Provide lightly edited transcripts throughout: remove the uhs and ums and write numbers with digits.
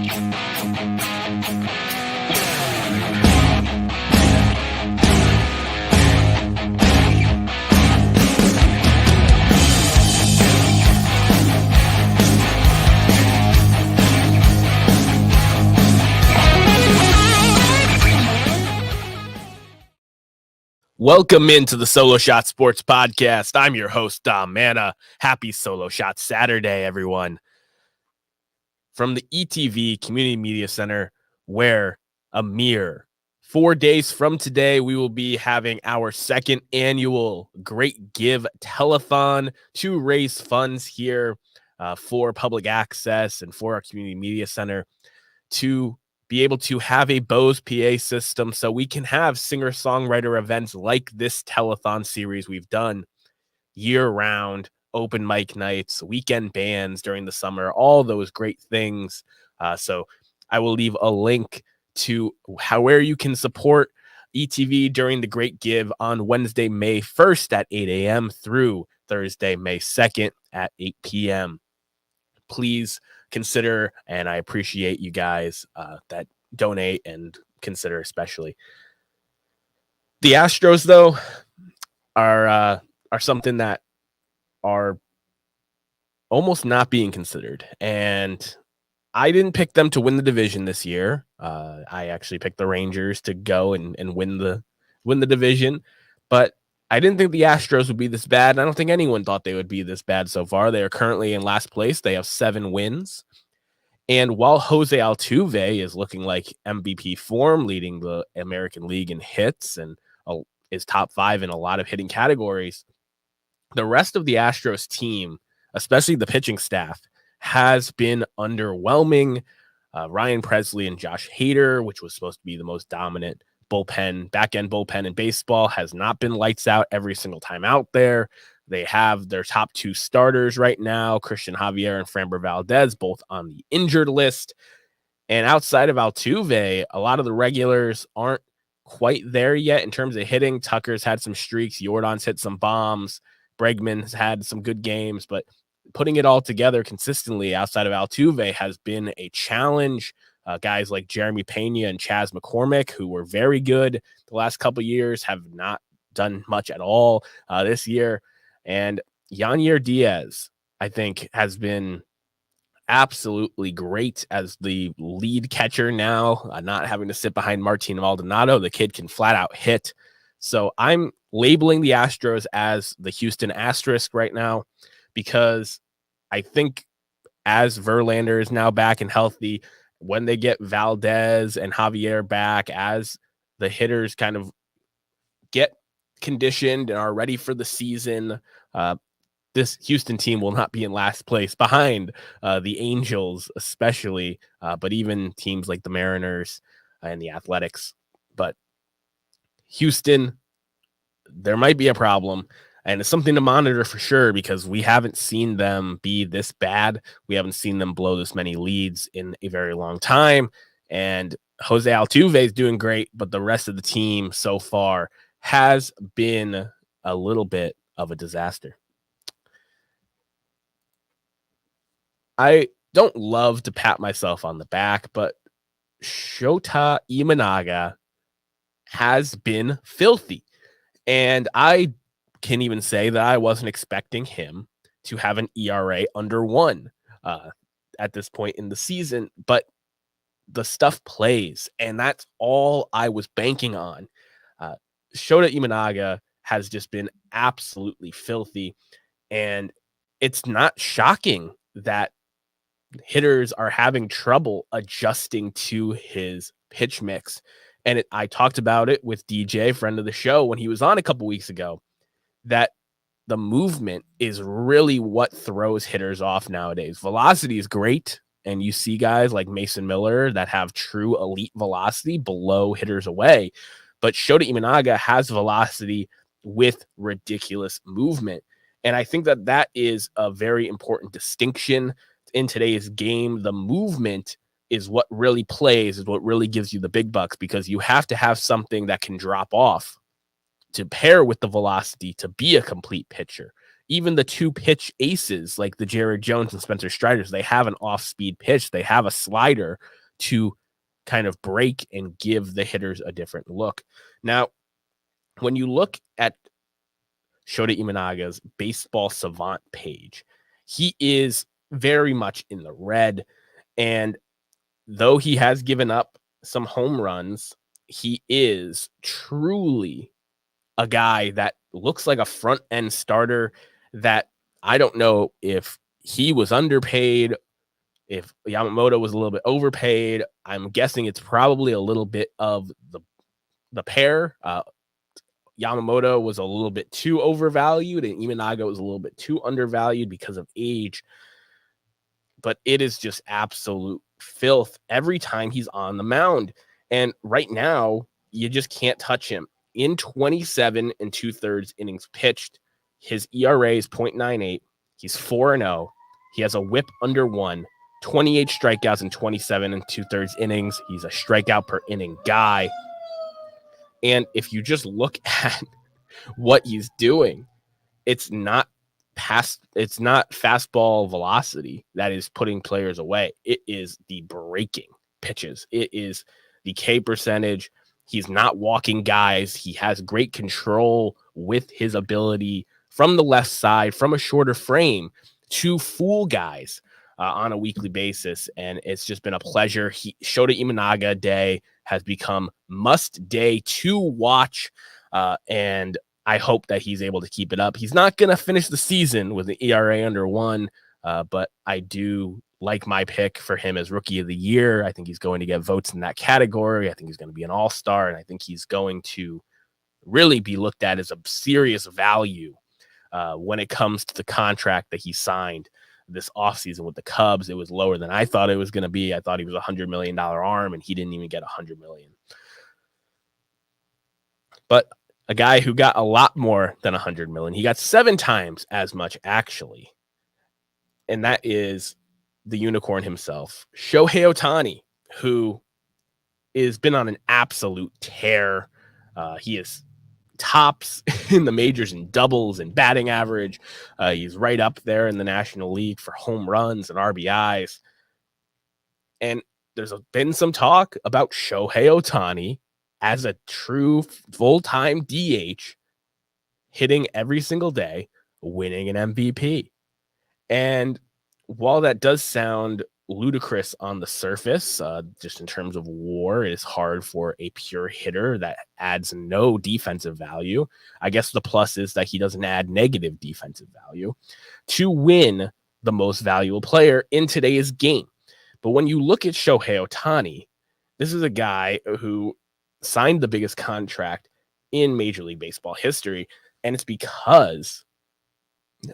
Welcome into the Solo Shot Sports Podcast. I'm your host, Dom Manna. Happy Solo Shot Saturday, everyone. From the ETV Community Media Center, where a mere 4 days from today, we will be having our second annual Great Give Telethon to raise funds here for public access and for our Community Media Center to be able to have a Bose PA system so we can have singer-songwriter events like this telethon series we've done year-round, open mic nights, weekend bands during the summer, all those great things. So I will leave a link to where you can support ETV during the Great Give on Wednesday, May 1st at 8 a.m. through Thursday, May 2nd at 8 p.m. Please consider, and I appreciate you guys that donate and consider, especially. The Astros, though, are something that are almost not being considered, and I didn't pick them to win the division this year. I actually picked the Rangers to go and win the division, but I didn't think the Astros would be this bad, and I don't think anyone thought they would be this bad so far. They are currently in last place. They have 7 wins. And while Jose Altuve is looking like MVP form, leading the American League in hits and is top 5 in a lot of hitting categories, the rest of the Astros team, especially the pitching staff, has been underwhelming. Ryan Presley and Josh Hader, which was supposed to be the most dominant back-end bullpen in baseball, has not been lights out every single time out there. They have their top 2 starters right now, Christian Javier and Framber Valdez, both on the injured list. And outside of Altuve, a lot of the regulars aren't quite there yet in terms of hitting. Tucker's had some streaks. Jordan's hit some bombs. Bregman's had some good games, but putting it all together consistently outside of Altuve has been a challenge. Guys like Jeremy Pena and Chas McCormick, who were very good the last couple of years, have not done much at all this year. And Yanier Diaz, I think, has been absolutely great as the lead catcher now, not having to sit behind Martin Maldonado. The kid can flat out hit. So I'm labeling the Astros as the Houston Asterisk right now because I think as Verlander is now back and healthy, when they get Valdez and Javier back, as the hitters kind of get conditioned and are ready for the season, this Houston team will not be in last place behind the Angels, especially, but even teams like the Mariners and the Athletics. But Houston, there might be a problem, and it's something to monitor for sure because we haven't seen them be this bad. We haven't seen them blow this many leads in a very long time. And Jose Altuve is doing great, but the rest of the team so far has been a little bit of a disaster. I don't love to pat myself on the back, but Shota Imanaga has been filthy. And I can even say that I wasn't expecting him to have an ERA under 1 at this point in the season, but the stuff plays, and that's all I was banking on. Shota Imanaga has just been absolutely filthy, and it's not shocking that hitters are having trouble adjusting to his pitch mix. And I talked about it with DJ, friend of the show, when he was on a couple weeks ago, that the movement is really what throws hitters off nowadays. Velocity is great, and you see guys like Mason Miller that have true elite velocity blow hitters away. But Shota Imanaga has velocity with ridiculous movement. And I think that that is a very important distinction in today's game. The movement is what really plays, is what really gives you the big bucks, because you have to have something that can drop off to pair with the velocity to be a complete pitcher. Even the two pitch aces like the Jared Jones and Spencer Striders, they have an off-speed pitch. They have a slider to kind of break and give the hitters a different look. Now, when you look at Shota Imanaga's baseball savant page, he is very much in the red. And though he has given up some home runs, he is truly a guy that looks like a front end starter that I don't know if he was underpaid, if Yamamoto was a little bit overpaid. I'm guessing it's probably a little bit of the pair. Yamamoto was a little bit too overvalued and Imanaga was a little bit too undervalued because of age. But it is just absolute filth every time he's on the mound. And right now, you just can't touch him. In 27 and 2/3 innings pitched, his ERA is 0.98. He's 4-0. He has a whip under 1, 28 strikeouts in 27 and 2/3 innings. He's a strikeout per inning guy. And if you just look at what he's doing, it's not fastball velocity that is putting players away. It is the breaking pitches. It is the K percentage. He's not walking guys. He has great control with his ability from the left side, from a shorter frame, to fool guys on a weekly basis. And it's just been a pleasure. Shota Imanaga Day has become must day to watch. And I hope that he's able to keep it up. He's not going to finish the season with an ERA under 1, but I do like my pick for him as Rookie of the Year. I think he's going to get votes in that category. I think he's going to be an all-star, and I think he's going to really be looked at as a serious value when it comes to the contract that he signed this offseason with the Cubs. It was lower than I thought it was going to be. I thought he was $100 million arm, and he didn't even get $100 million. But a guy who got a lot more than $100 million. He got 7 times as much, actually. And that is the unicorn himself, Shohei Ohtani, who has been on an absolute tear. He is tops in the majors in doubles and batting average. He's right up there in the National League for home runs and RBIs. And there's been some talk about Shohei Ohtani as a true full-time DH, hitting every single day, winning an MVP. And while that does sound ludicrous on the surface, just in terms of WAR, it is hard for a pure hitter that adds no defensive value. I guess the plus is that he doesn't add negative defensive value to win the most valuable player in today's game. But when you look at Shohei Ohtani, this is a guy who signed the biggest contract in Major League Baseball history, and it's because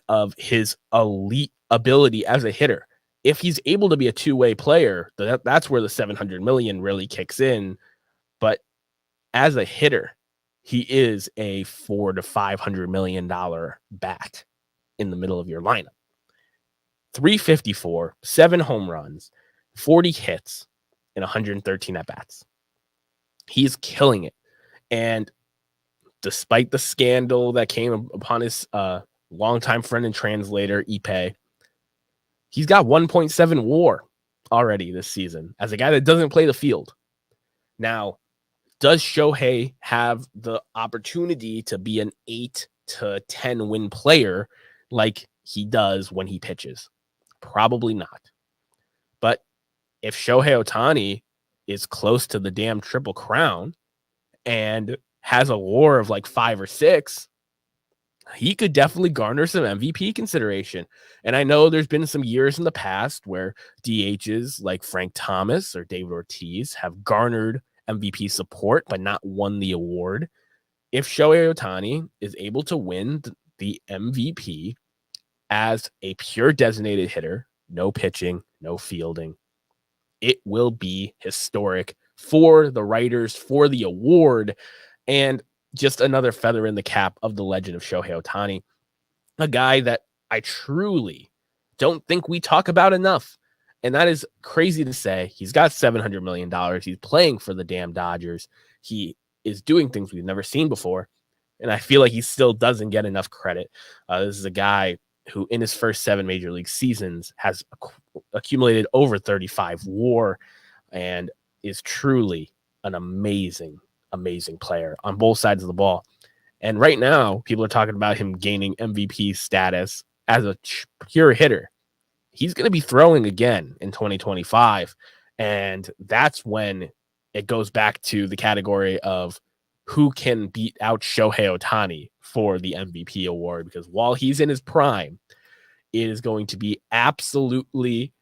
of his elite ability as a hitter. If he's able to be a two-way player, that's where the $700 million really kicks in. But as a hitter, he is a $400 to $500 million bat in the middle of your lineup. 354, 7 home runs, 40 hits, and 113 at-bats. He's killing it. And despite the scandal that came upon his longtime friend and translator, Ipe, he's got 1.7 WAR already this season as a guy that doesn't play the field. Now, does Shohei have the opportunity to be an 8 to 10 win player like he does when he pitches? Probably not. But if Shohei Ohtani is close to the damn Triple Crown and has a WAR of like 5 or 6, he could definitely garner some MVP consideration. And I know there's been some years in the past where DHs like Frank Thomas or David Ortiz have garnered MVP support but not won the award. If Shohei Ohtani is able to win the MVP as a pure designated hitter, no pitching, no fielding, it will be historic for the writers, for the award, and just another feather in the cap of the legend of Shohei Ohtani, a guy that I truly don't think we talk about enough. And that is crazy to say. He's got $700 million. He's playing for the damn Dodgers. He is doing things we've never seen before. And I feel like he still doesn't get enough credit. This is a guy who in his first 7 major league seasons has accumulated over 35 WAR and is truly an amazing, amazing player on both sides of the ball. And right now, people are talking about him gaining MVP status as a pure hitter. He's going to be throwing again in 2025. And that's when it goes back to the category of who can beat out Shohei Ohtani for the MVP award. Because while he's in his prime, it is going to be absolutely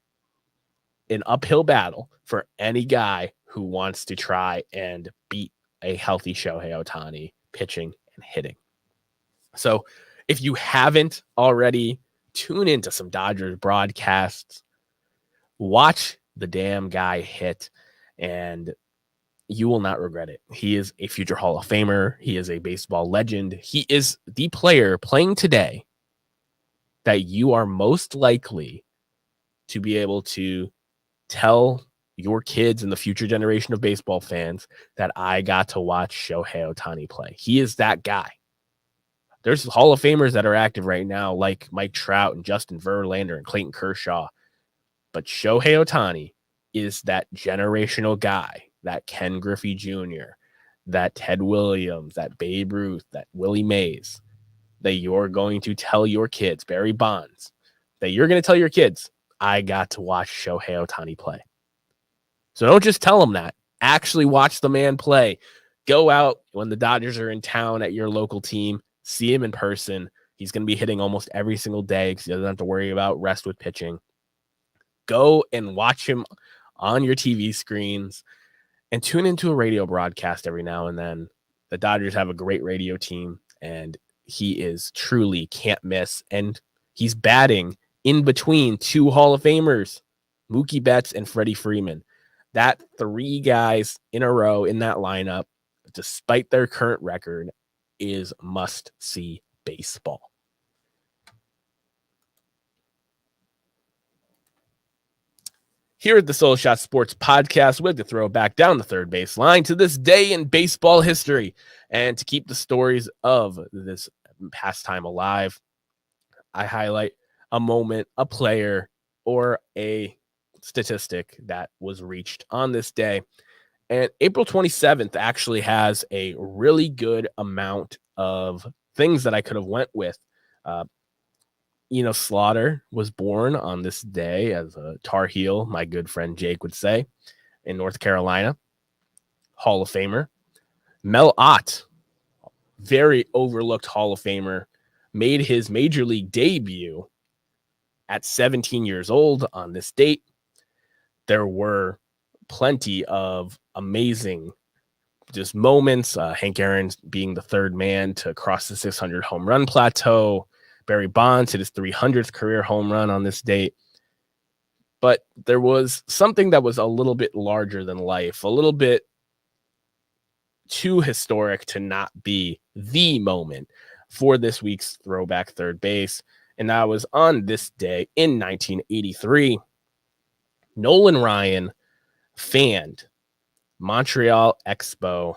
an uphill battle for any guy who wants to try and beat a healthy Shohei Ohtani pitching and hitting. So if you haven't already, tune into some Dodgers broadcasts, watch the damn guy hit, and you will not regret it. He is a future Hall of Famer. He is a baseball legend. He is the player playing today that you are most likely to be able to tell your kids and the future generation of baseball fans that I got to watch Shohei Ohtani play. He is that guy. There's Hall of Famers that are active right now, like Mike Trout and Justin Verlander and Clayton Kershaw. But Shohei Ohtani is that generational guy, that Ken Griffey Jr., that Ted Williams, that Babe Ruth, that Willie Mays, that you're going to tell your kids, Barry Bonds, that you're going to tell your kids, I got to watch Shohei Ohtani play. So don't just tell them that. Actually watch the man play. Go out when the Dodgers are in town at your local team. See him in person. He's going to be hitting almost every single day because he doesn't have to worry about rest with pitching. Go and watch him on your TV screens and tune into a radio broadcast every now and then. The Dodgers have a great radio team, and he is truly can't miss. And he's batting in between 2 Hall of Famers, Mookie Betts and Freddie Freeman. That 3 guys in a row in that lineup, despite their current record, is must-see baseball. Here at the Solo Shot Sports Podcast, we like to throw back down the third base line to this day in baseball history. And to keep the stories of this pastime alive, I highlight a moment, a player, or a statistic that was reached on this day. And April 27th actually has a really good amount of things that I could have went with. Slaughter was born on this day as a Tar Heel, my good friend Jake would say, in North Carolina. Hall of Famer. Mel Ott, very overlooked Hall of Famer, made his major league debut at 17 years old on this date. There were plenty of amazing just moments. Hank Aaron being the third man to cross the 600 home run plateau. Barry Bonds hit his 300th career home run on this date. But there was something that was a little bit larger than life, a little bit too historic to not be the moment for this week's throwback third base. And that was on this day in 1983. Nolan Ryan fanned Montreal Expo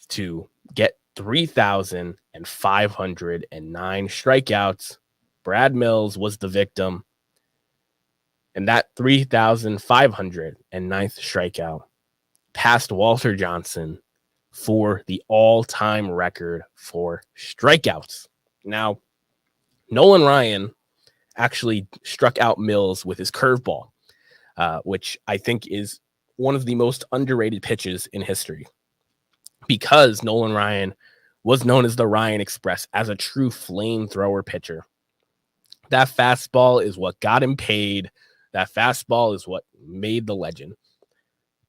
to get 3,509 strikeouts. Brad Mills was the victim. And that 3,509th strikeout passed Walter Johnson for the all-time record for strikeouts. Now, Nolan Ryan actually struck out Mills with his curveball, which I think is one of the most underrated pitches in history, because Nolan Ryan was known as the Ryan Express, as a true flamethrower pitcher. That fastball is what got him paid. That fastball is what made the legend.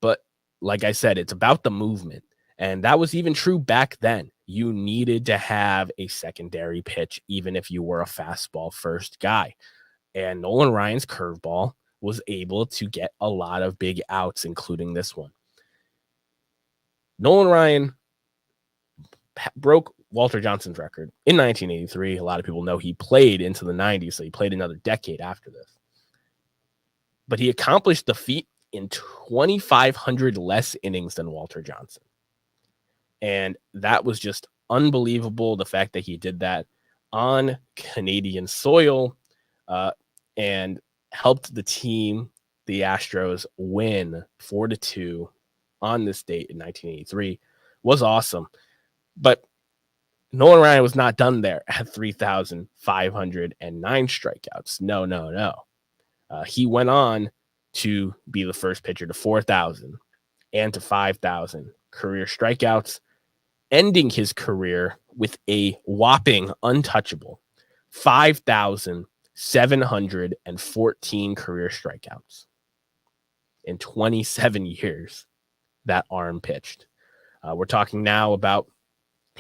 But like I said, it's about the movement. And that was even true back then. You needed to have a secondary pitch, even if you were a fastball first guy. And Nolan Ryan's curveball was able to get a lot of big outs, including this one. Nolan Ryan broke Walter Johnson's record in 1983. A lot of people know he played into the 90s, so he played another decade after this. But he accomplished the feat in 2,500 less innings than Walter Johnson. And that was just unbelievable, the fact that he did that on Canadian soil and helped the team, the Astros, win 4-2 on this date in 1983 was awesome. But Nolan Ryan was not done there at 3,509 strikeouts. No. He went on to be the first pitcher to 4,000 and to 5,000 career strikeouts, ending his career with a whopping untouchable 5,714 career strikeouts in 27 years that arm pitched. We're talking now about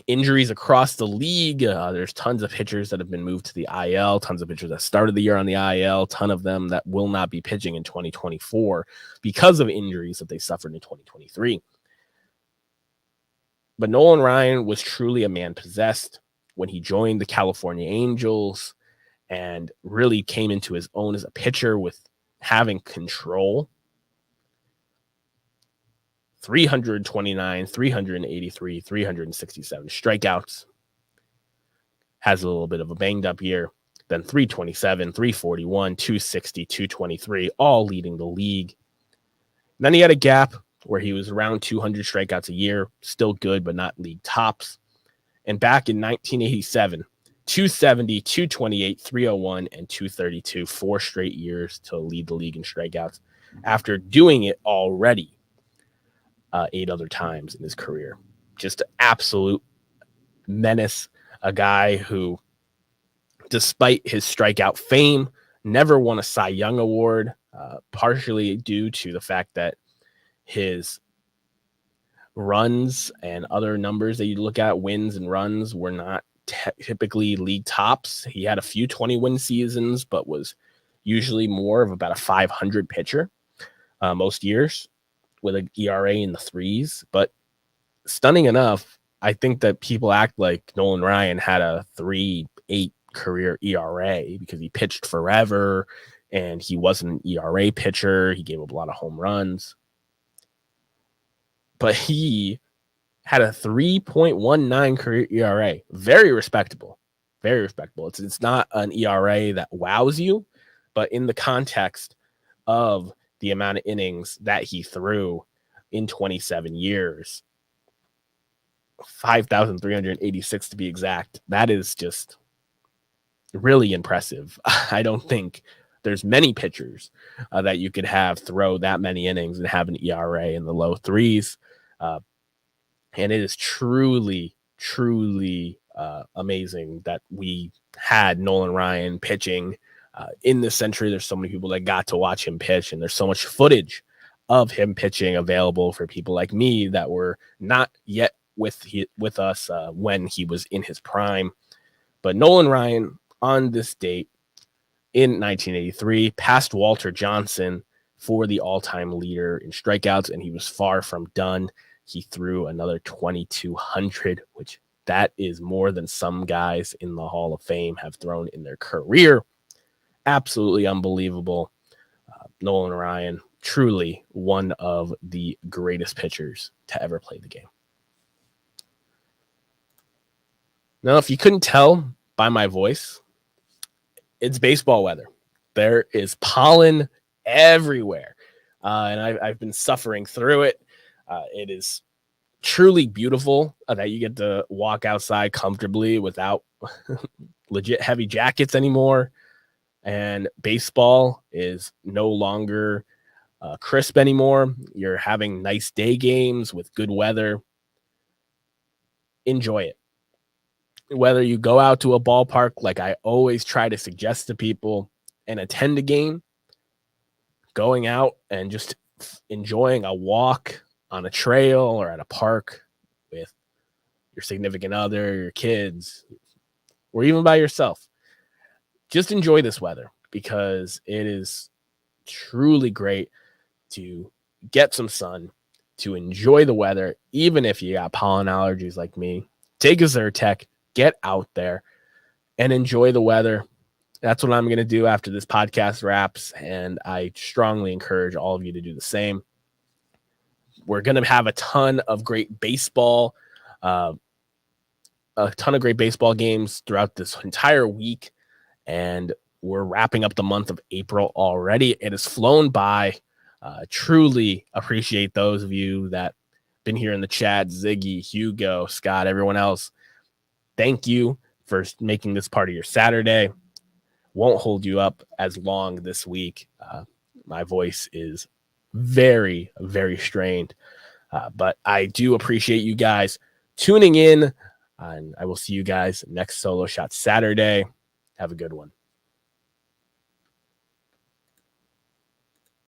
injuries across the league. There's tons of pitchers that have been moved to the IL, tons of pitchers that started the year on the IL, ton of them that will not be pitching in 2024 because of injuries that they suffered in 2023. But Nolan Ryan was truly a man possessed when he joined the California Angels and really came into his own as a pitcher with having control. 329, 383, 367 strikeouts. Has a little bit of a banged up year. Then 327, 341, 260, 223, all leading the league. And then he had a gap where he was around 200 strikeouts a year. Still good, but not league tops. And back in 1987, 270, 228, 301, and 232, 4 straight years to lead the league in strikeouts after doing it already 8 other times in his career. Just an absolute menace, a guy who, despite his strikeout fame, never won a Cy Young Award, partially due to the fact that his runs and other numbers that you look at, wins and runs, were not typically league tops. He had a few 20-win seasons, but was usually more of about a 500 pitcher most years, with an ERA in the 3s. But stunning enough, I think that people act like Nolan Ryan had a 3.8 career ERA because he pitched forever and he wasn't an ERA pitcher. He gave up a lot of home runs. But he had a 3.19 career ERA. Very respectable. Very respectable. It's not an ERA that wows you, but in the context of the amount of innings that he threw in 27 years, 5,386 to be exact, that is just really impressive. I don't think there's many pitchers that you could have throw that many innings and have an ERA in the low 3s. And it is truly amazing that we had Nolan Ryan pitching in this century. There's so many people that got to watch him pitch, and there's so much footage of him pitching available for people like me that were not yet with us when he was in his prime. But Nolan Ryan, on this date in 1983, passed Walter Johnson for the all-time leader in strikeouts, and he was far from done. He threw another 2,200, which that is more than some guys in the Hall of Fame have thrown in their career. Absolutely unbelievable. Nolan Ryan, truly one of the greatest pitchers to ever play the game. Now, if you couldn't tell by my voice, it's baseball weather. There is pollen everywhere, and I've been suffering through it. It is truly beautiful that you get to walk outside comfortably without legit heavy jackets anymore. And baseball is no longer crisp anymore. You're having nice day games with good weather. Enjoy it. Whether you go out to a ballpark, like I always try to suggest to people, and attend a game, going out and just enjoying a walk on a trail or at a park with your significant other, your kids, or even by yourself. Just enjoy this weather because it is truly great to get some sun, to enjoy the weather, even if you got pollen allergies like me. Take a Zyrtec, get out there, and enjoy the weather. That's what I'm going to do after this podcast wraps, and I strongly encourage all of you to do the same. We're going to have a ton of great baseball Uh, a ton of great baseball games throughout this entire week, and we're wrapping up the month of April already. It has flown by. Truly appreciate those of you that been here in the chat, Ziggy, Hugo, Scott, everyone else. Thank you for making this part of your Saturday. Won't hold you up as long this week. My voice is very, very strained, but I do appreciate you guys tuning in, and I will see you guys next Solo Shot Saturday. Have a good one.